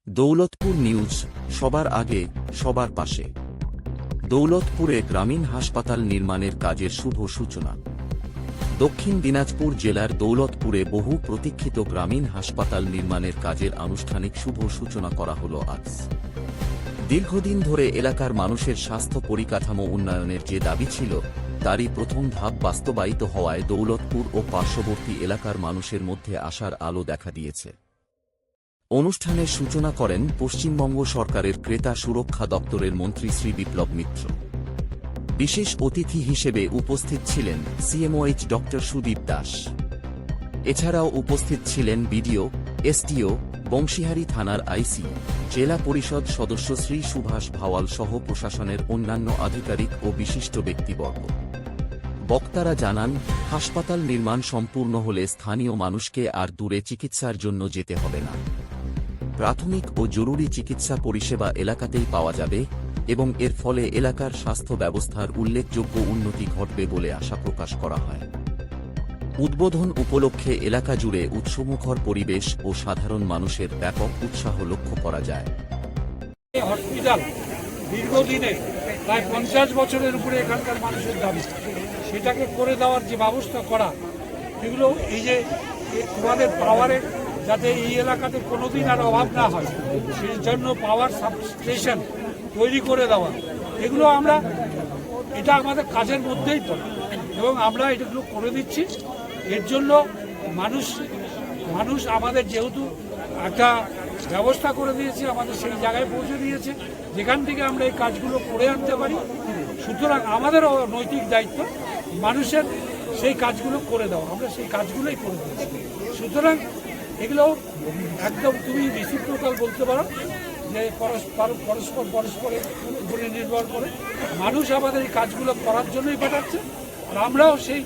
Daulatpur news, সবার আগে সবার পাশে। দৌলতপুরে গ্রামীণ হাসপাতাল নির্মাণের কাজের শুভ সূচনা। দক্ষিণ দিনাজপুর জেলার দৌলতপুরে বহু প্রতীক্ষিত গ্রামীণ হাসপাতাল নির্মাণের কাজের আনুষ্ঠানিক শুভ সূচনা করা হল আজ। দীর্ঘদিন ধরে এলাকার মানুষের স্বাস্থ্য পরিকাঠামো উন্নয়নের যে দাবি ছিল, তারই প্রথম ধাপ বাস্তবায়িত হওয়ায় দৌলতপুর ও পার্শ্ববর্তী এলাকার মানুষের মধ্যে আশার আলো দেখা দিয়েছে। অনুষ্ঠানের সূচনা করেন পশ্চিমবঙ্গ সরকারের ক্রেতা সুরক্ষা দপ্তরের মন্ত্রী শ্রী বিপ্লব মিত্র। বিশেষ অতিথি হিসেবে উপস্থিত ছিলেন সিএমওএইচ ডক্টর সুদীপ দাস। এছাড়াও উপস্থিত ছিলেন বিডিও, এসডিও, বংশীহারি থানার আইসি, জেলা পরিষদ সদস্য শ্রী সুভাষ ভাওয়াল সহ প্রশাসনের অন্যান্য আধিকারিক ও বিশিষ্ট ব্যক্তিবর্গ। বক্তারা জানান, হাসপাতাল নির্মাণ সম্পূর্ণ হলে স্থানীয় মানুষকে আর দূরে চিকিৎসার জন্য যেতে হবে না। প্রাথমিক ও জরুরি চিকিৎসা পরিষেবা এলাকাতেই পাওয়া যাবে এবং এর ফলে এলাকার স্বাস্থ্য ব্যবস্থার উল্লেখযোগ্য উন্নতি ঘটবে বলে আশা প্রকাশ করা হয়। উদ্বোধন উপলক্ষে এলাকা জুড়ে উৎসমুখর পরিবেশ ও সাধারণ মানুষের ব্যাপক উৎসাহ লক্ষ্য করা যায়। হসপিটাল দীর্ঘদিনের প্রায় 50 বছরের উপরে এখানকার মানুষের দাবি, সেটাকে করে দেওয়ার যে ব্যবস্থা করা, এগুলো এই যে তোমাদের পাওয়ারের যাতে এই এলাকাতে কোনোদিন আর অভাব না হয়, সেই জন্য পাওয়ার সাবস্টেশন তৈরি করে দেওয়া, এগুলো এটা আমাদের কাজের মধ্যেই পড়ে এবং আমরা এগুলো করে দিচ্ছি। এর জন্য মানুষ আমাদের যেহেতু একটা ব্যবস্থা করে দিয়েছে, আমাদের সেই জায়গায় পৌঁছে দিয়েছে যেখান থেকে আমরা এই কাজগুলো করে আনতে পারি। সুতরাং আমাদেরও নৈতিক দায়িত্ব মানুষের সেই কাজগুলো করে দেওয়া, আমরা সেই কাজগুলোই করে দিচ্ছি। সুতরাং এগুলো একদম তুমি রেসিপ্রোকাল বলতে পারো যে পরস্পরের উপরে নির্ভর করে মানুষ আমাদের এই কাজগুলো করার জন্যই পাঠাচ্ছে, আর আমরাও সেই